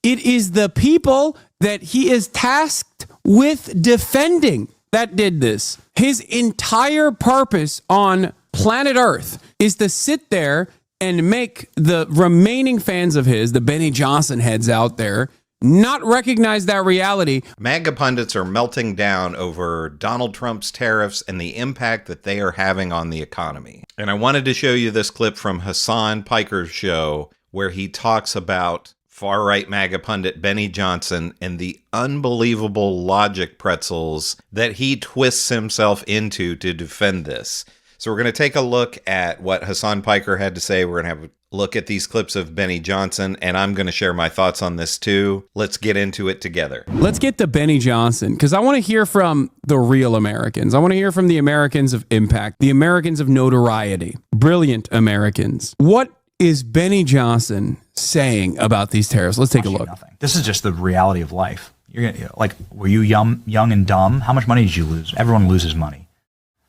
It is the people that he is tasked with defending that did this. His entire purpose on planet Earth is to sit there and make the remaining fans of his, the Benny Johnson heads out there, not recognize that reality. MAGA pundits are melting down over Donald Trump's tariffs and the impact that they are having on the economy. And I wanted to show you this clip from Hasan Piker's show where he talks about far-right MAGA pundit Benny Johnson and the unbelievable logic pretzels that he twists himself into to defend this. So we're going to take a look at what Hasan Piker had to say. We're going to have a look at these clips of Benny Johnson, and I'm going to share my thoughts on this too. Let's get into it together. Let's get to Benny Johnson, because I want to hear from the real Americans. I want to hear from the Americans of impact, the Americans of notoriety, brilliant Americans. What is Benny Johnson saying about these tariffs? Let's take a look. Nothing. This is just the reality of life. You're gonna, like, were you young and dumb? How much money did you lose? Everyone loses money.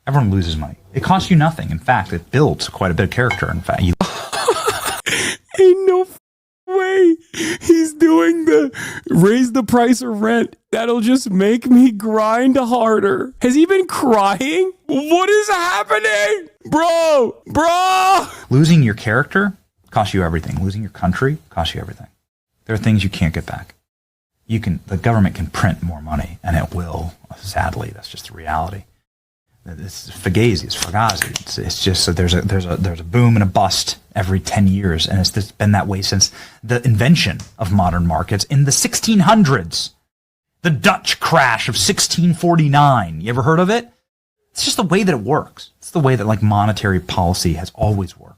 Everyone loses money. It costs you nothing. In fact, it builds quite a bit of character. In fact, ain't no way he's doing the raise the price of rent. That'll just make me grind harder. Has he been crying? What is happening? Bro. Losing your character costs you everything. Losing your country costs you everything. There are things you can't get back. The government can print more money, and it will. Sadly, that's just the reality. It's fugazi. It's just that there's a boom and a bust every 10 years, and it's been that way since the invention of modern markets in the 1600s. The Dutch crash of 1649. You ever heard of it? It's just the way that it works. It's the way that, like, monetary policy has always worked.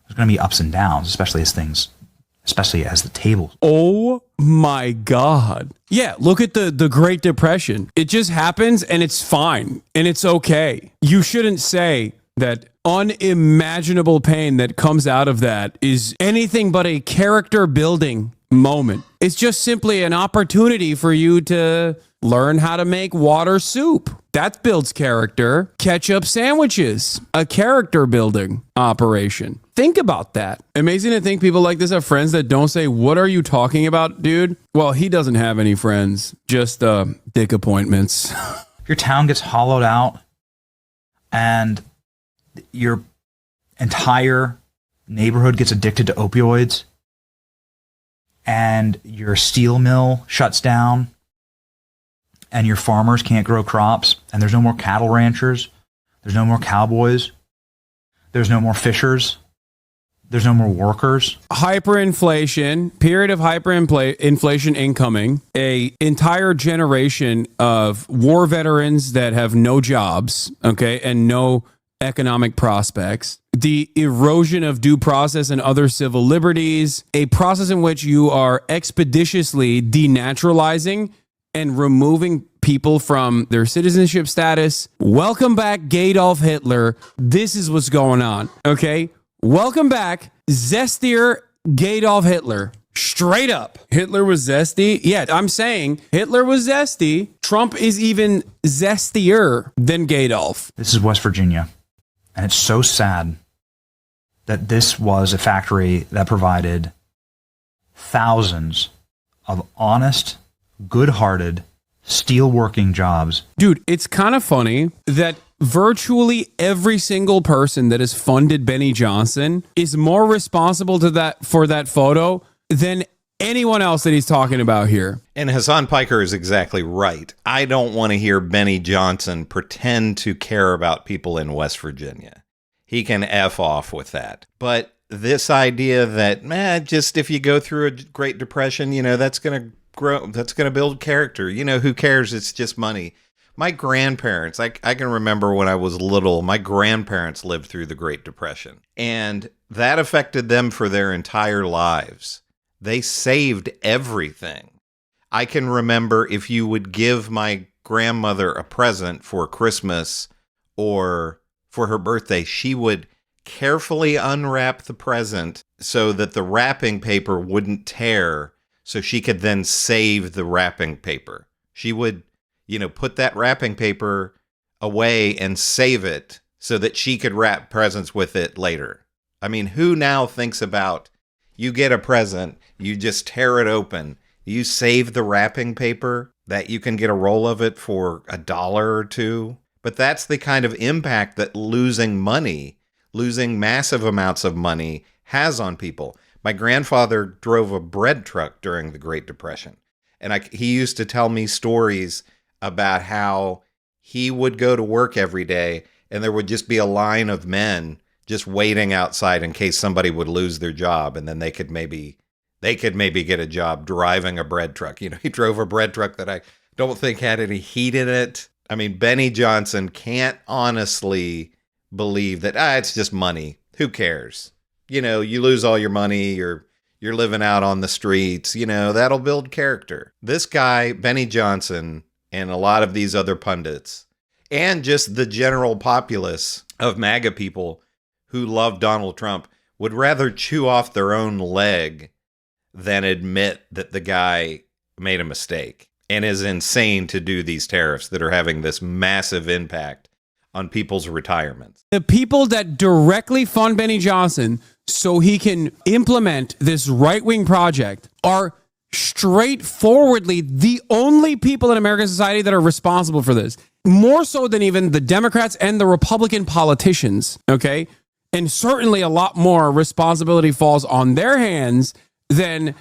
There's going to be ups and downs, especially as the table. Oh my God. Yeah, look at the Great Depression. It just happens and it's fine and it's okay. You shouldn't say that unimaginable pain that comes out of that is anything but a character building moment. It's just simply an opportunity for you to learn how to make water soup. That builds character. Ketchup sandwiches, a character building operation. Think about that. Amazing to think people like this have friends that don't say, "What are you talking about, dude?" Well, he doesn't have any friends, just dick appointments. Your town gets hollowed out and your entire neighborhood gets addicted to opioids and your steel mill shuts down and your farmers can't grow crops, and there's no more cattle ranchers, there's no more cowboys, there's no more fishers, there's no more workers. Hyperinflation, period of hyperinflation incoming, a entire generation of war veterans that have no jobs, okay, and no economic prospects, the erosion of due process and other civil liberties, a process in which you are expeditiously denaturalizing and removing people from their citizenship status. Welcome back, Adolf Hitler. This is what's going on, okay? Welcome back, zestier Adolf Hitler. Straight up. Hitler was zesty? Yeah, I'm saying Hitler was zesty. Trump is even zestier than Adolf. This is West Virginia, and it's so sad that this was a factory that provided thousands of honest, good-hearted, steel-working jobs. Dude, it's kind of funny that virtually every single person that has funded Benny Johnson is more responsible for that photo than anyone else that he's talking about here. And Hasan Piker is exactly right. I don't want to hear Benny Johnson pretend to care about people in West Virginia. He can F off with that. But this idea that, just if you go through a Great Depression, that's going to grow, that's going to build character. Who cares? It's just money. My grandparents, I can remember when I was little, my grandparents lived through the Great Depression, and that affected them for their entire lives. They saved everything. I can remember if you would give my grandmother a present for Christmas or for her birthday, she would carefully unwrap the present so that the wrapping paper wouldn't tear, so she could then save the wrapping paper. She would, put that wrapping paper away and save it so that she could wrap presents with it later. I mean, who now thinks about, you get a present, you just tear it open, You save the wrapping paper, that you can get a roll of it for $1 or $2. But that's the kind of impact that losing money, losing massive amounts of money, has on people. My grandfather drove a bread truck during the Great Depression. And he used to tell me stories about how he would go to work every day and there would just be a line of men just waiting outside in case somebody would lose their job, and then they could maybe get a job driving a bread truck. You know, he drove a bread truck that I don't think had any heat in it. I mean, Benny Johnson can't honestly believe that, it's just money. Who cares? You know, you lose all your money, you're living out on the streets, you know, that'll build character. This guy, Benny Johnson, and a lot of these other pundits, and just the general populace of MAGA people who love Donald Trump, would rather chew off their own leg than admit that the guy made a mistake and is insane to do these tariffs that are having this massive impact on people's retirements. The people that directly fund Benny Johnson so he can implement this right-wing project are straightforwardly the only people in American society that are responsible for this. More so than even the Democrats and the Republican politicians, okay? And certainly a lot more responsibility falls on their hands than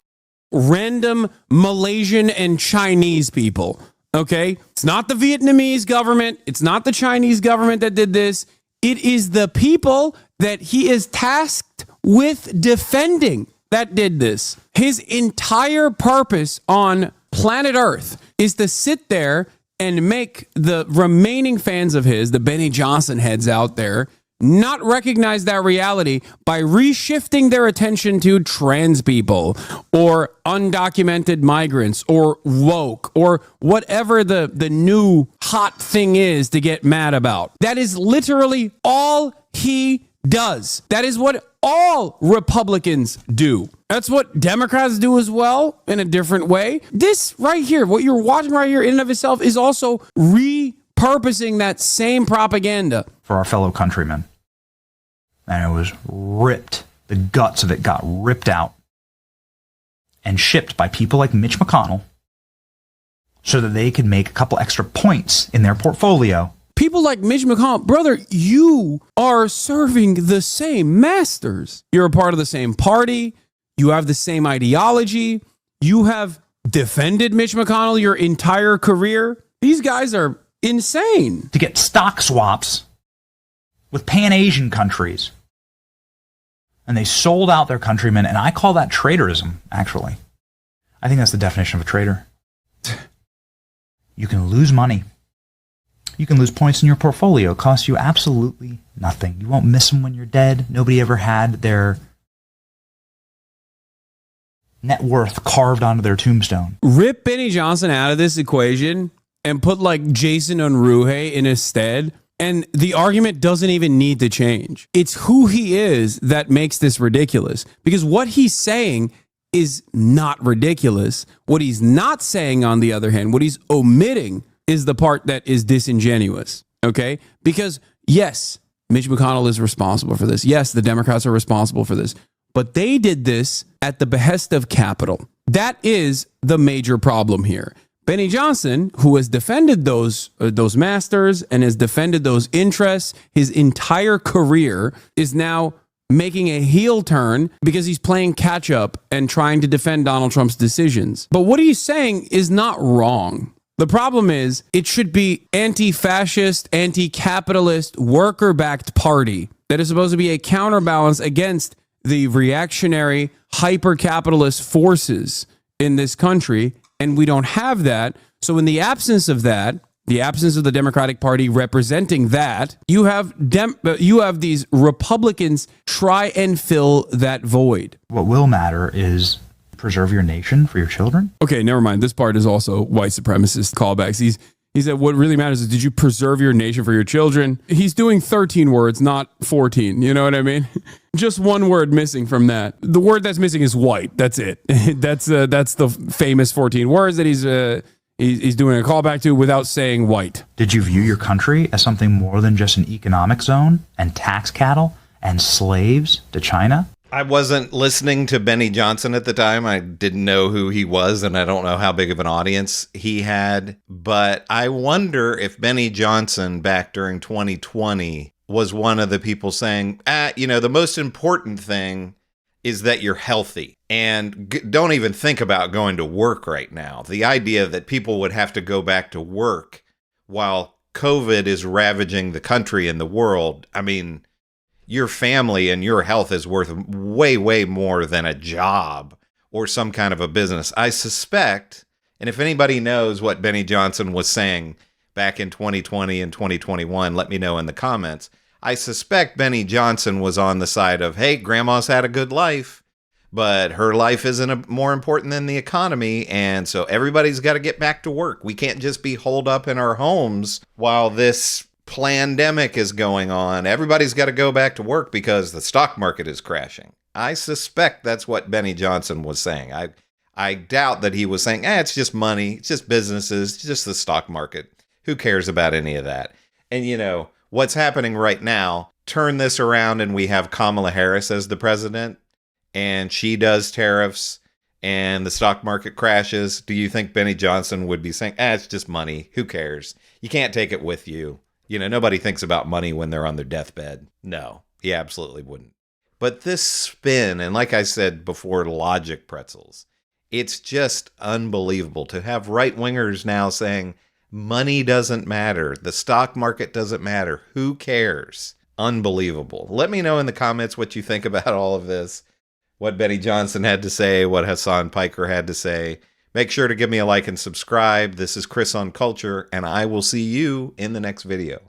random Malaysian and Chinese people, okay? It's not the Vietnamese government. It's not the Chinese government that did this. It is the people that he is tasked with defending that did this. His entire purpose on planet Earth is to sit there and make the remaining fans of his, the Benny Johnson heads out there, not recognize that reality by reshifting their attention to trans people or undocumented migrants or woke or whatever the new hot thing is to get mad about. That is literally all he does. That is what all Republicans do. That's what Democrats do as well, in a different way. This right here, what you're watching right here in and of itself, is also repurposing that same propaganda for our fellow countrymen. And it was ripped. The guts of it got ripped out and shipped by people like Mitch McConnell so that they could make a couple extra points in their portfolio. People like Mitch McConnell, brother, you are serving the same masters. You're a part of the same party. You have the same ideology. You have defended Mitch McConnell your entire career. These guys are insane. To get stock swaps with Pan-Asian countries. And they sold out their countrymen, and I call that traitorism, actually. I think that's the definition of a traitor. You can lose money. You can lose points in your portfolio. It costs you absolutely nothing. You won't miss them when you're dead. Nobody ever had their net worth carved onto their tombstone. Rip Benny Johnson out of this equation and put like Jason Unruhe in his stead, and the argument doesn't even need to change. It's who he is that makes this ridiculous. Because what he's saying is not ridiculous. What he's not saying, on the other hand, what he's omitting is the part that is disingenuous, okay? Because, yes, Mitch McConnell is responsible for this. Yes, the Democrats are responsible for this. But they did this at the behest of capital. That is the major problem here. Benny Johnson, who has defended those masters and has defended those interests his entire career, is now making a heel turn because he's playing catch up and trying to defend Donald Trump's decisions. But what he's saying is not wrong. The problem is it should be anti-fascist, anti-capitalist, worker-backed party that is supposed to be a counterbalance against the reactionary, hyper-capitalist forces in this country. And we don't have that. So in the absence of that, the absence of the Democratic Party representing that, you have these Republicans try and fill that void. What will matter is preserve your nation for your children. Okay, never mind. This part is also white supremacist callbacks. He said what really matters is, did you preserve your nation for your children? He's doing 13 words, not 14. You know what I mean? Just one word missing from that. The word that's missing is white. That's it. That's the famous 14 words that he's doing a callback to without saying white. Did you view your country as something more than just an economic zone and tax cattle and slaves to China? I wasn't listening to Benny Johnson at the time. I didn't know who he was, and I don't know how big of an audience he had. But I wonder if Benny Johnson back during 2020 was one of the people saying, the most important thing is that you're healthy. And don't even think about going to work right now. The idea that people would have to go back to work while COVID is ravaging the country and the world, I mean, your family and your health is worth way, way more than a job or some kind of a business. I suspect, and if anybody knows what Benny Johnson was saying back in 2020 and 2021, let me know in the comments. I suspect Benny Johnson was on the side of, hey, grandma's had a good life, but her life isn't more important than the economy, and so everybody's got to get back to work. We can't just be holed up in our homes while this pandemic is going on. Everybody's got to go back to work because the stock market is crashing. I suspect that's what Benny Johnson was saying. I doubt that he was saying, it's just money, it's just businesses, it's just the stock market. Who cares about any of that? And what's happening right now, turn this around and we have Kamala Harris as the president and she does tariffs and the stock market crashes. Do you think Benny Johnson would be saying, it's just money, who cares? You can't take it with you. Nobody thinks about money when they're on their deathbed. No, he absolutely wouldn't. But this spin, and like I said before, logic pretzels, it's just unbelievable to have right-wingers now saying money doesn't matter. The stock market doesn't matter. Who cares? Unbelievable. Let me know in the comments what you think about all of this, what Benny Johnson had to say, what Hasan Piker had to say. Make sure to give me a like and subscribe. This is Chris on Culture, and I will see you in the next video.